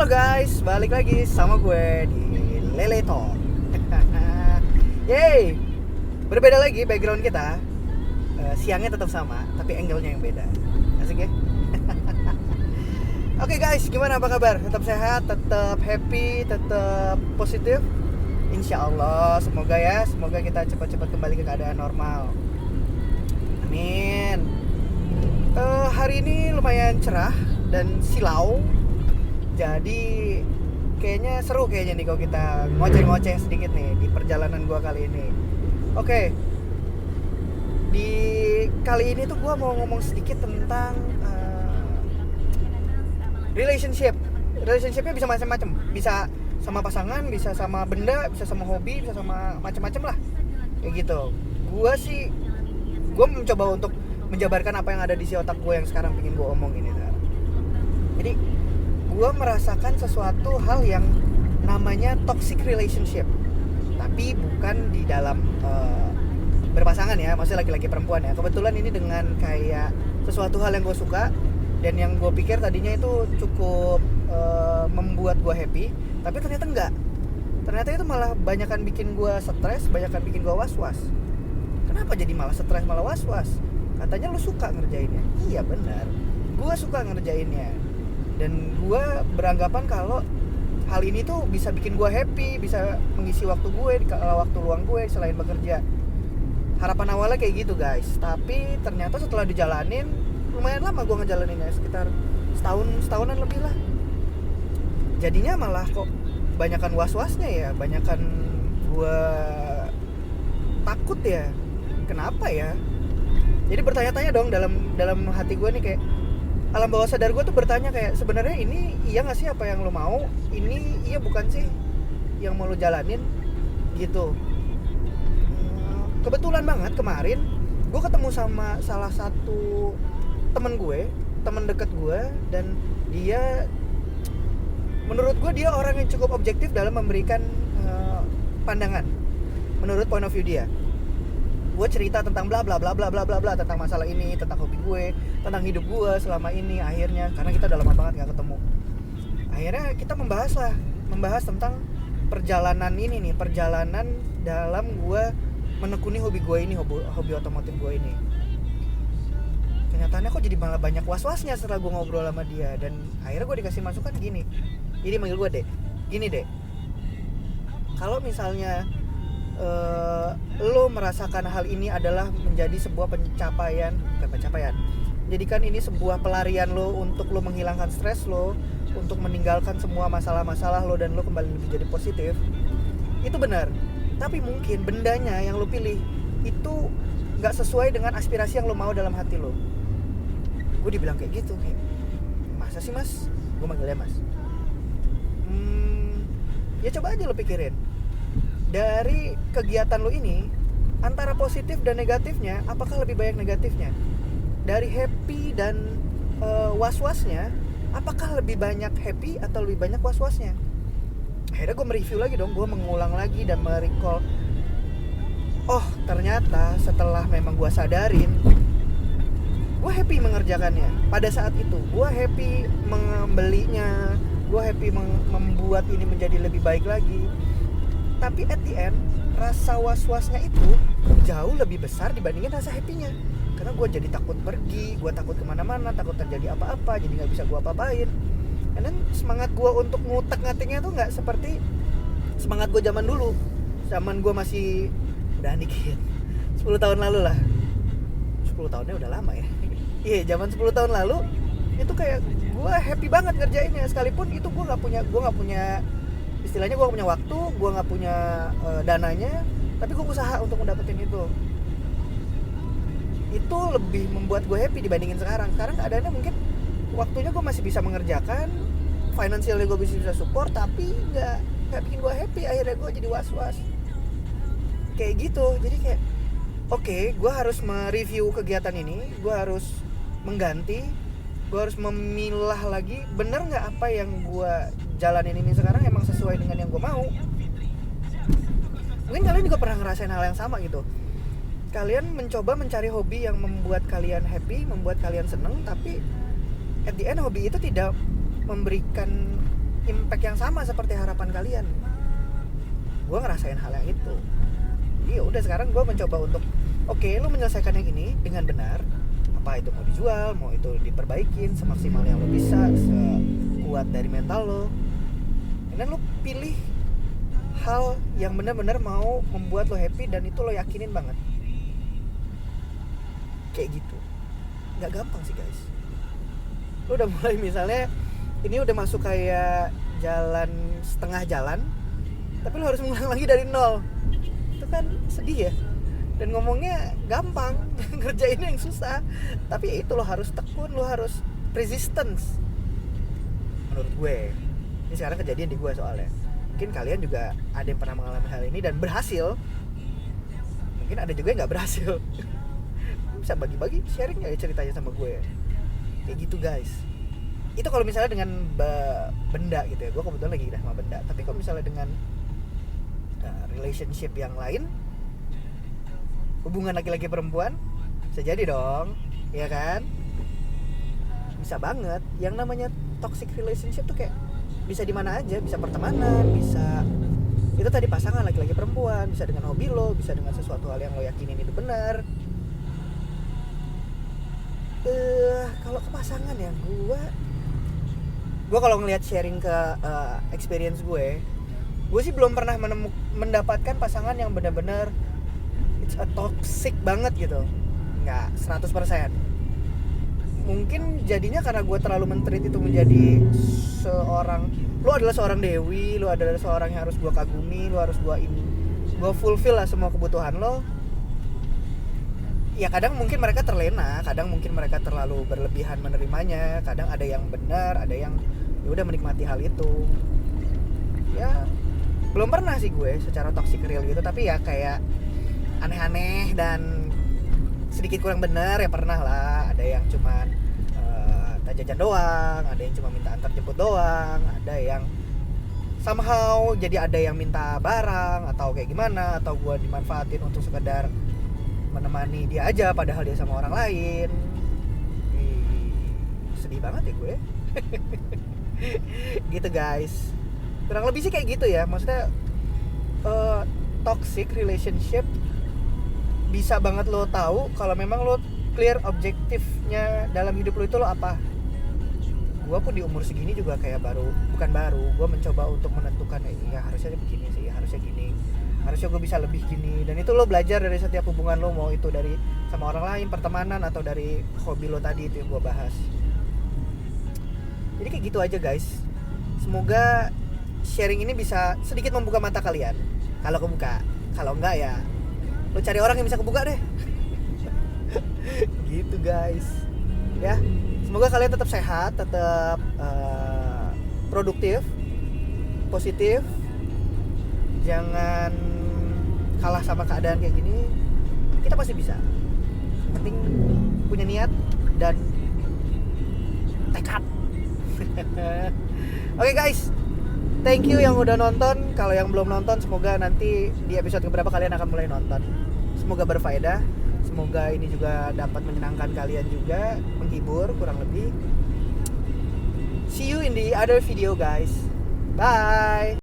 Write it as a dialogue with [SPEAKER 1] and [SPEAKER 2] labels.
[SPEAKER 1] Halo guys, balik lagi sama gue di Lele Talk. Yeay, berbeda lagi background kita. Siangnya tetap sama, tapi angle-nya yang beda. Asik ya? Oke guys, gimana apa kabar? Tetap sehat, tetap happy, tetap positif. Insya Allah, semoga kita cepat-cepat kembali ke keadaan normal. Amin. Hari ini lumayan cerah dan silau. Jadi kayaknya seru nih kalau kita ngoceh-ngoceh sedikit nih di perjalanan gua kali ini. Oke. Di kali ini tuh gua mau ngomong sedikit tentang relationship. Relationshipnya bisa macam-macam. Bisa sama pasangan, bisa sama benda, bisa sama hobi, bisa sama macam-macam lah. Kayak gitu. Gua mencoba untuk menjabarkan apa yang ada di si otak gue yang sekarang pengen gue omongin ya. Jadi gue merasakan sesuatu hal yang namanya toxic relationship, tapi bukan di dalam berpasangan ya, maksudnya laki-laki perempuan ya. Kebetulan ini dengan kayak sesuatu hal yang gue suka dan yang gue pikir tadinya itu cukup membuat gue happy, tapi ternyata enggak. Ternyata itu malah banyakan bikin gue stres, banyakan bikin gue was-was. Kenapa jadi malah stres, malah was-was? Katanya lu suka ngerjainnya. Iya benar, gue suka ngerjainnya. Dan gue beranggapan kalau hal ini tuh bisa bikin gue happy, bisa mengisi waktu gue di waktu luang gue selain bekerja. Harapan awalnya kayak gitu guys. Tapi ternyata setelah dijalanin, lumayan lama gue ngejalaninnya, sekitar setahunan lebih lah. Jadinya malah kok banyakan was-wasnya ya, banyakan gue takut ya. Kenapa ya? Jadi bertanya-tanya dong dalam hati gue nih, kayak alam bawah sadar gue tuh bertanya kayak, sebenarnya ini iya nggak sih apa yang lo mau? Ini iya bukan sih yang mau lo jalanin gitu. Kebetulan banget kemarin gue ketemu sama salah satu teman dekat gue, dan dia, menurut gue dia orang yang cukup objektif dalam memberikan pandangan menurut point of view dia. Gue cerita tentang bla bla bla bla bla bla bla tentang masalah ini, tentang hobi gue, tentang hidup gue selama ini. Akhirnya karena kita udah lama banget nggak ketemu, akhirnya kita membahas tentang perjalanan dalam gue menekuni hobi gue ini, hobi otomotif gue ini. Kenyataannya kok jadi malah banyak was-wasnya setelah gue ngobrol sama dia. Dan akhirnya gue dikasih masukan gini, jadi manggil gue Dek, gini Dek, kalau misalnya lo merasakan hal ini adalah menjadi sebuah jadikan ini sebuah pelarian lo untuk lo menghilangkan stres lo, untuk meninggalkan semua masalah-masalah lo dan lo kembali lebih jadi positif, itu benar. Tapi mungkin bendanya yang lo pilih itu gak sesuai dengan aspirasi yang lo mau dalam hati lo. Gue dibilang kayak gitu, kayak masa sih mas? Gue manggilnya mas. Ya coba aja lo pikirin, dari kegiatan lo ini, antara positif dan negatifnya, apakah lebih banyak negatifnya? Dari happy dan was-wasnya, apakah lebih banyak happy atau lebih banyak was-wasnya? Akhirnya gue mereview lagi dong, gue mengulang lagi dan merecall. Oh ternyata setelah memang gue sadarin, gue happy mengerjakannya. Pada saat itu gue happy membelinya, gue happy membuat ini menjadi lebih baik lagi. Tapi at the end, rasa was-wasnya itu jauh lebih besar dibandingin rasa happy-nya. Karena gue jadi takut pergi, gue takut kemana-mana, takut terjadi apa-apa, jadi gak bisa gue apa-apain. Dan semangat gue untuk ngutek-ngatiknya tuh gak seperti semangat gue zaman dulu. Zaman gue masih, udah dikit, 10 tahun lalu lah. 10 tahunnya udah lama ya. Iya, zaman 10 tahun lalu itu kayak gue happy banget ngerjainnya. Sekalipun itu gue gak punya istilahnya, gue punya waktu, gue nggak punya dananya, tapi gue usaha untuk mendapetin itu. Itu lebih membuat gue happy dibandingin sekarang. Sekarang keadaannya mungkin waktunya gue masih bisa mengerjakan, financialnya gue bisa support, tapi nggak bikin gue happy. Akhirnya gue jadi was-was kayak gitu. Jadi kayak oke, gue harus mereview kegiatan ini, gue harus mengganti, gue harus memilah lagi, bener nggak apa yang gue jalanin ini sekarang emang sesuai dengan yang gue mau. Mungkin kalian juga pernah ngerasain hal yang sama gitu. Kalian mencoba mencari hobi yang membuat kalian happy, membuat kalian seneng, tapi at the end hobi itu tidak memberikan impact yang sama seperti harapan kalian. Gue ngerasain hal yang itu. Jadi udah sekarang gue mencoba untuk oke, lu menyelesaikan yang ini dengan benar. Apa itu mau dijual, mau itu diperbaikin semaksimal yang lo bisa, sekuat dari mental lo. Dan lo pilih hal yang benar-benar mau membuat lo happy dan itu lo yakinin banget. Kayak gitu. Nggak gampang sih guys. Lo udah mulai misalnya ini udah masuk kayak jalan setengah jalan, tapi lo harus ngulang lagi dari nol. Itu kan sedih ya. Dan ngomongnya gampang, ngerjainnya yang susah. Tapi ya itu lo harus tekun, lo harus resistance. Menurut gue. Ini sekarang kejadian di gue soalnya. Mungkin kalian juga ada yang pernah mengalami hal ini dan berhasil. Mungkin ada juga yang gak berhasil. Bisa bagi-bagi, sharing ya ceritanya sama gue. Kayak gitu guys. Itu kalau misalnya dengan benda gitu ya. Gue kebetulan lagi sama benda. Tapi kalau misalnya dengan relationship yang lain, hubungan laki-laki perempuan, bisa jadi dong, ya kan? Bisa banget. Yang namanya toxic relationship tuh kayak bisa di mana aja, bisa pertemanan, bisa itu tadi pasangan laki-laki perempuan, bisa dengan hobi lo, bisa dengan sesuatu hal yang lo yakinin itu benar. Kalau ke pasangan ya, gue kalau ngelihat sharing ke experience gue sih belum pernah mendapatkan pasangan yang benar-benar it's a toxic banget gitu. Nggak 100%. Mungkin jadinya karena gue terlalu men-treat itu menjadi seorang, lu adalah seorang dewi, lu adalah seorang yang harus gue kagumi, lu harus gue fulfill lah semua kebutuhan lo. Ya kadang mungkin mereka terlena, kadang mungkin mereka terlalu berlebihan menerimanya, kadang ada yang benar, ada yang ya udah menikmati hal itu. Ya belum pernah sih gue secara toxic real gitu, tapi ya kayak aneh-aneh dan sedikit kurang benar ya pernah lah. Ada yang cuman jajan doang, ada yang cuma minta antar jemput doang, ada yang somehow jadi ada yang minta barang atau kayak gimana, atau gue dimanfaatin untuk sekedar menemani dia aja padahal dia sama orang lain. Sedih banget ya gue. Gitu guys, kurang lebih sih kayak gitu ya. Maksudnya toxic relationship bisa banget lo tahu kalau memang lo clear objektifnya dalam hidup lo itu lo apa. Gue pun di umur segini juga kayak bukan baru, gue mencoba untuk menentukan ya harusnya begini sih, harusnya gini, harusnya gue bisa lebih gini. Dan itu lo belajar dari setiap hubungan lo, mau itu dari sama orang lain, pertemanan, atau dari hobi lo tadi itu yang gue bahas. Jadi kayak gitu aja guys. Semoga sharing ini bisa sedikit membuka mata kalian. Kalau kebuka, kalau enggak ya lo cari orang yang bisa kebuka deh. Gitu guys. Ya, semoga kalian tetap sehat, tetap produktif, positif. Jangan kalah sama keadaan kayak gini. Kita pasti bisa. Yang penting punya niat dan tekad. Oke guys, thank you yang udah nonton. Kalau yang belum nonton, semoga nanti di episode keberapa kalian akan mulai nonton. Semoga berfaedah. Semoga ini juga dapat menyenangkan kalian juga, menghibur kurang lebih. See you in the other video guys. Bye.